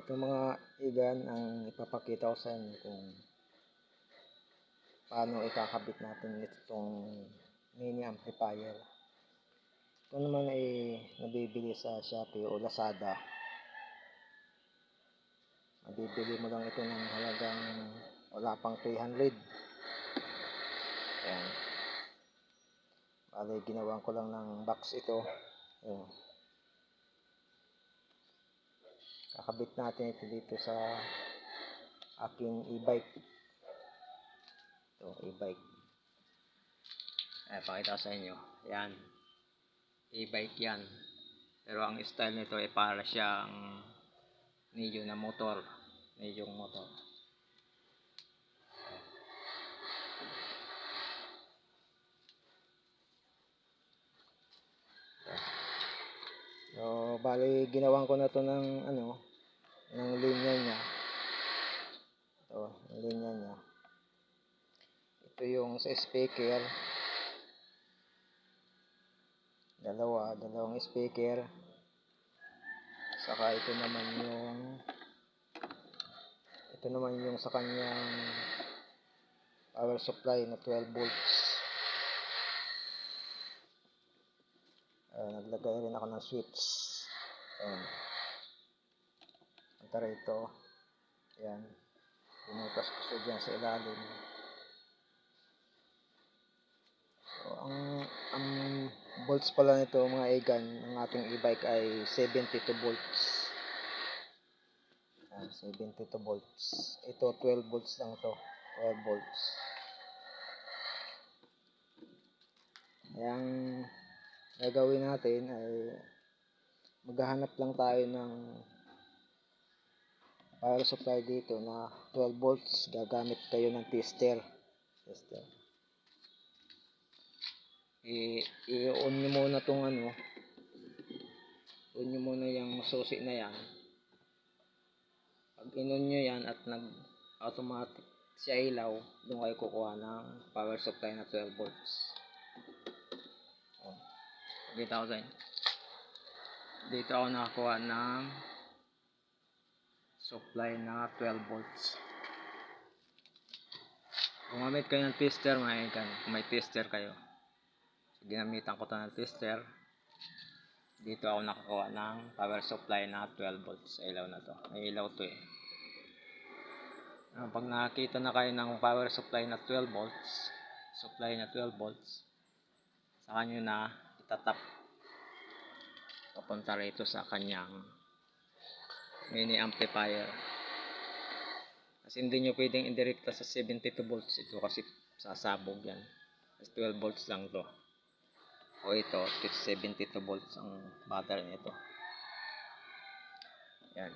Ito mga igan ang ipapakita ko sa inyo kung paano ikakabit natin itong mini amplifier. Ito naman ay nabibili sa Shopee o Lazada. Mabibili mo lang ito ng halagang wala pang 300. Ayan. Bale, ginawan ko lang ng box ito. Ayan. Kakabit natin ito dito sa aking e-bike. Ito, e-bike. Pakita ko sa inyo. Yan. E-bike yan. Pero ang style nito ay para siyang medyo na motor. Medyo motor. So, bali ginawan ko na to ng ng linya niya. Ito, yung linya niya. Ito yung sa speaker. Dalawang speaker. Saka ito naman yung sa kanyang power supply na 12 volts. Naglagay rin ako ng switch. Antara ito. Yan. Pinutas ko siya dyan sa ilalim. So, ang volts pala nito mga igan, ng ating e-bike ay 72 volts. 72 volts. Ito 12 volts lang to. 12 volts. Yang gagawin natin ay maghahanap lang tayo ng power supply dito na 12 volts. Gagamit kayo ng tester. I-on nyo muna tong on nyo muna yung susi na yan. Pag in-on nyo yan at nag-automatic siya ilaw, doon kayo kukuha ng power supply na 12 volts. Dito ako nakakuha ng supply na 12 volts. Gumamit kayo ng tester mga ikan, kung may tester kayo. So, ginamitan ko ito ng tester. Dito ako nakakuha ng power supply na 12 volts sa ilaw na to. May ilaw to eh. Pag nakakita na kayo ng power supply na 12 volts, saka nyo na itatap papunta rito sa kanyang mini amplifier. Kasi hindi nyo pwedeng indirekta sa 72 volts ito kasi sasabog yan. Kasi 12 volts lang to. O ito, 72 volts ang battery nito. Yan.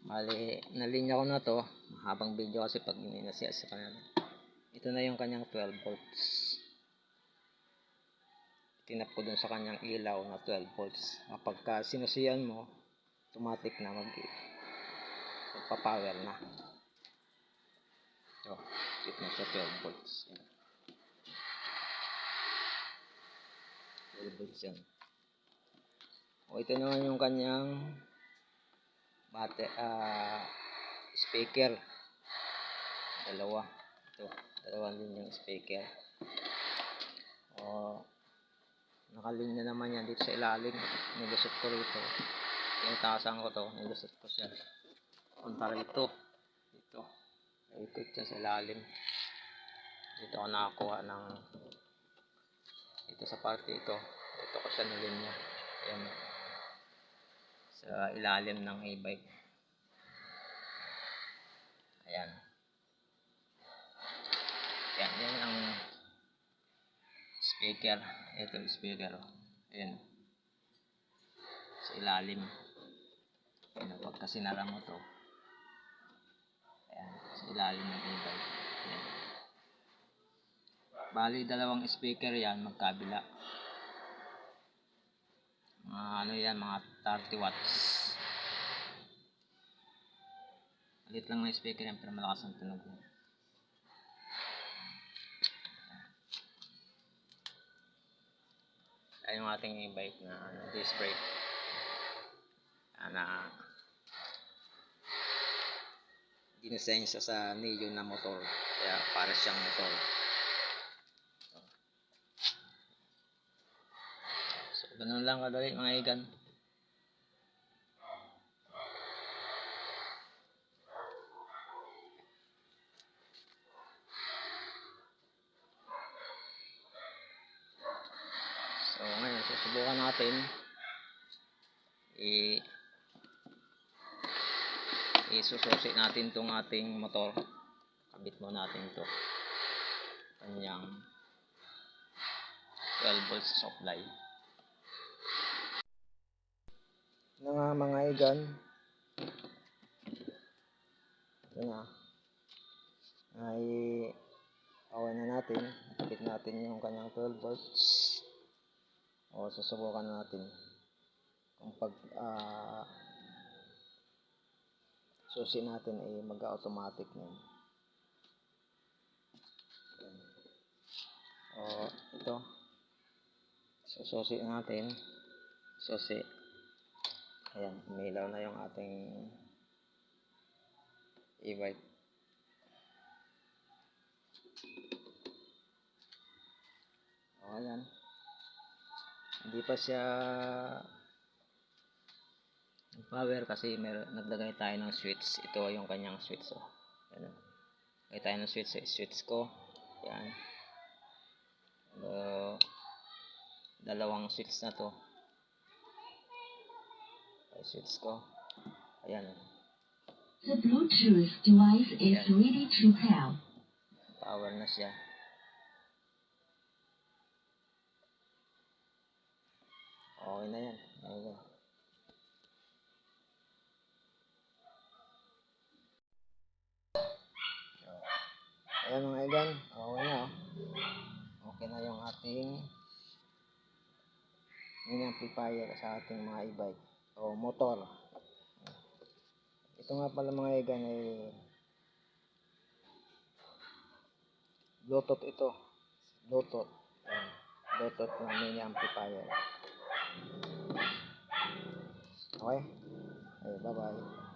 Bali, nalinya ko na to. Mahabang video kasi pag ninasiya sa kanila. Ito na yung kanyang 12 volts. Tinap ko dun sa kanyang ilaw na 12 volts. Kapag sinusiyan mo, automatic na magpa-power na. So, tip na siya 12 volts. Yan. 12 volts yan. O, ito naman yung kanyang speaker. Dalawang linyang speaker. O, nakalinya naman yan dito sa ilalim. Nilusot ko rito. Tinatasan ko to. Nilusot ko siya. Punta rito. Dito. Ikot siya sa ilalim. Dito ako nakakuha ng ito sa parte ito. Ito ko siya nilinya. Ayan. Sa ilalim ng e-bike. Ayan. Yan ang speaker. Ito yung speaker. Ayan. Sa ilalim. Ayan. Pagka sinara mo to. Ayan. Sa ilalim ng e-bike. Ayan. Bali, dalawang speaker yan. Magkabila. Mga 30 watts. Malit lang ng speaker yan pero malakas ang tunog. Ay yung ating e-bike na disc brake. na dinesign siya sa Neo na motor, kaya para siyang motor. So ganun lang kadali mga igan. So ngayon susubukan natin isususi natin tong ating motor. Kabit mo natin to kanyang 12 volts supply. Ito nga mga igan, ito na ay awan na natin, kabit natin yung kanyang 12 volts. O susubukan natin kung pag susi natin ay mag-automatic na yun. O ito, sususi natin, susi, ayan, umilaw na yung ating e-bike. O ayan, hindi pa siya power kasi naglagay tayo ng switch. Ito yung kanyang switch. So, ayan. Naglagay tayo ng switch. Switch ko. Ayan. Dalawang switch na to. Switch ko. Ayan. The Bluetooth device is ready to pair. Power na siya. Okay na yan. Okay. Ayan mga igan, okay na. Okay na yung ating mini amplifier sa ating mga e-bike o motor. Ito nga pala mga igan ay Bluetooth ito. Bluetooth. Ayan. Bluetooth na mini amplifier. Okay? Okay, bye bye.